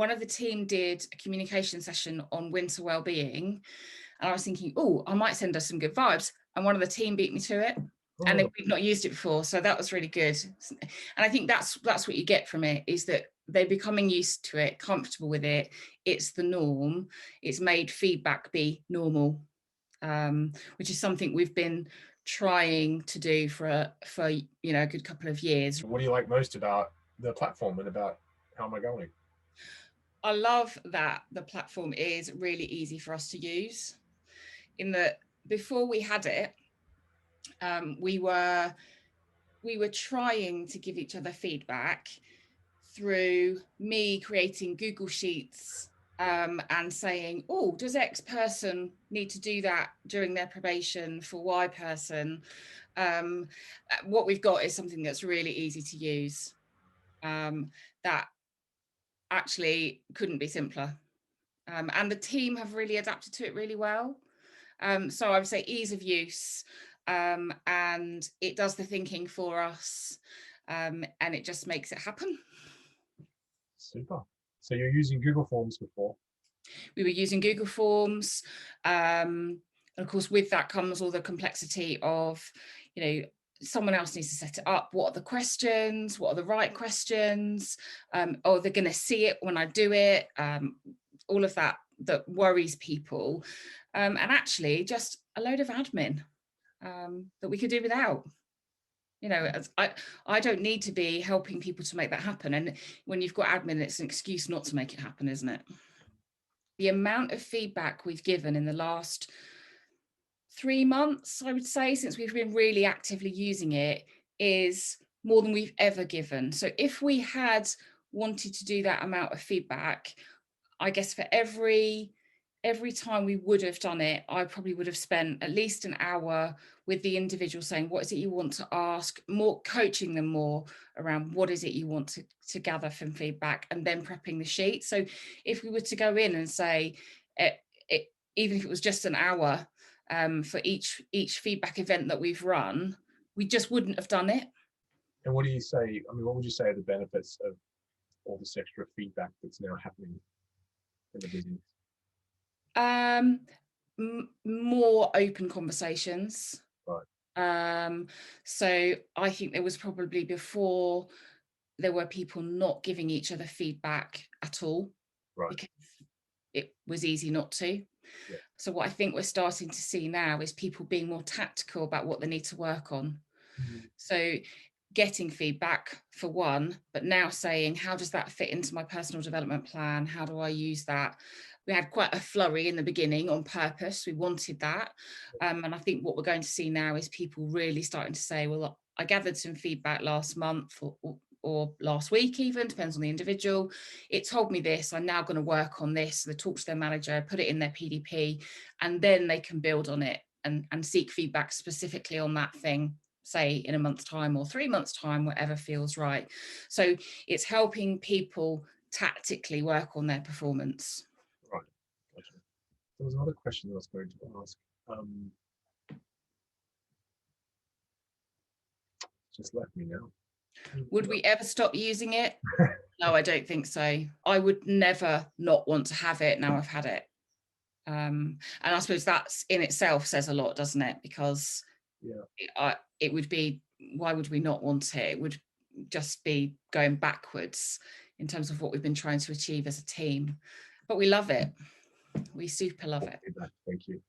one of the team did a communication session on winter well-being, and I was thinking, oh, I might send us some good vibes, and one of the team beat me to it. And we've not used it before, so that was really good. And I think that's what you get from it, is that they're becoming used to it, comfortable with it. It's the norm. It's made feedback be normal, which is something we've been trying to do for a good couple of years. What do you like most about the platform and about Howamigoing? I love that the platform is really easy for us to use. In that, before we had it, we were trying to give each other feedback through me creating Google Sheets and saying, oh, does X person need to do that during their probation for Y person? What we've got is something that's really easy to use, that actually couldn't be simpler. And the team have really adapted to it really well. So I would say ease of use, and it does the thinking for us, and it just makes it happen. Super. So you're using Google Forms before? We were using Google Forms. And of course, with that comes all the complexity of, someone else needs to set it up. What are the questions? What are the right questions? They're going to see it when I do it. All of that worries people. And actually just a load of admin that we could do without. I don't need to be helping people to make that happen. And when you've got admin, it's an excuse not to make it happen, isn't it? The amount of feedback we've given in the last 3 months, I would say, since we've been really actively using it, is more than we've ever given. So if we had wanted to do that amount of feedback, I guess for every time we would have done it, I probably would have spent at least an hour with the individual saying, what is it you want to ask, more coaching them more around what is it you want to gather from feedback, and then prepping the sheet. So if we were to go in and say, even if it was just an hour for each feedback event that we've run, we just wouldn't have done it. And what do you say, what would you say are the benefits of all this extra feedback that's now happening in the business? More open conversations. Right. So I think there was probably, before, there were people not giving each other feedback at all, right, because it was easy not to. Yeah. So what I think we're starting to see now is people being more tactical about what they need to work on. Mm-hmm. So getting feedback for one, but now saying, how does that fit into my personal development plan? How do I use that? We had quite a flurry in the beginning on purpose. We wanted that. And I think what we're going to see now is people really starting to say, well, I gathered some feedback last month or last week, even, depends on the individual. It told me this, I'm now going to work on this. So they talk to their manager, put it in their PDP, and then they can build on it and seek feedback specifically on that thing, say in a month's time or 3 months' time, whatever feels right. So it's helping people tactically work on their performance. Right. Gotcha. There was another question that I was going to ask. Just left me now. Would we ever stop using it? No, I don't think so. I would never not want to have it now I've had it. And I suppose that's in itself says a lot, doesn't it? Because it would be, why would we not want it? It would just be going backwards in terms of what we've been trying to achieve as a team. But we love it. We super love it. Thank you.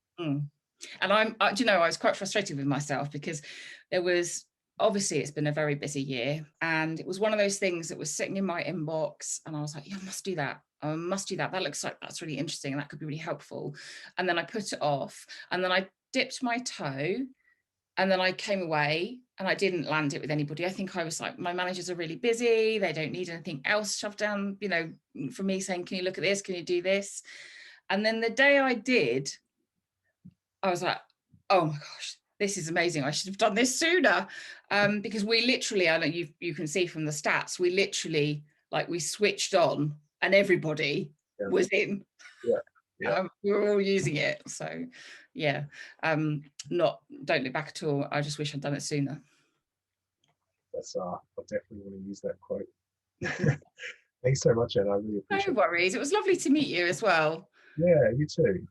And I was quite frustrated with myself, because there was, obviously it's been a very busy year, and it was one of those things that was sitting in my inbox, and I was like, yeah, I must do that. I must do that. That looks like that's really interesting, and that could be really helpful. And then I put it off, and then I dipped my toe, and then I came away and I didn't land it with anybody. I think I was like, my managers are really busy. They don't need anything else shoved down, from me saying, can you look at this? Can you do this? And then the day I did, I was like, oh my gosh, this is amazing. I should have done this sooner. Because we literally, I know you can see from the stats, we literally, we switched on and everybody was in. Yeah. We were all using it. So yeah, don't look back at all. I just wish I'd done it sooner. That's I definitely want to use that quote. Thanks so much, Anna. I really No appreciate it. worries. It was lovely to meet you as well. Yeah, you too.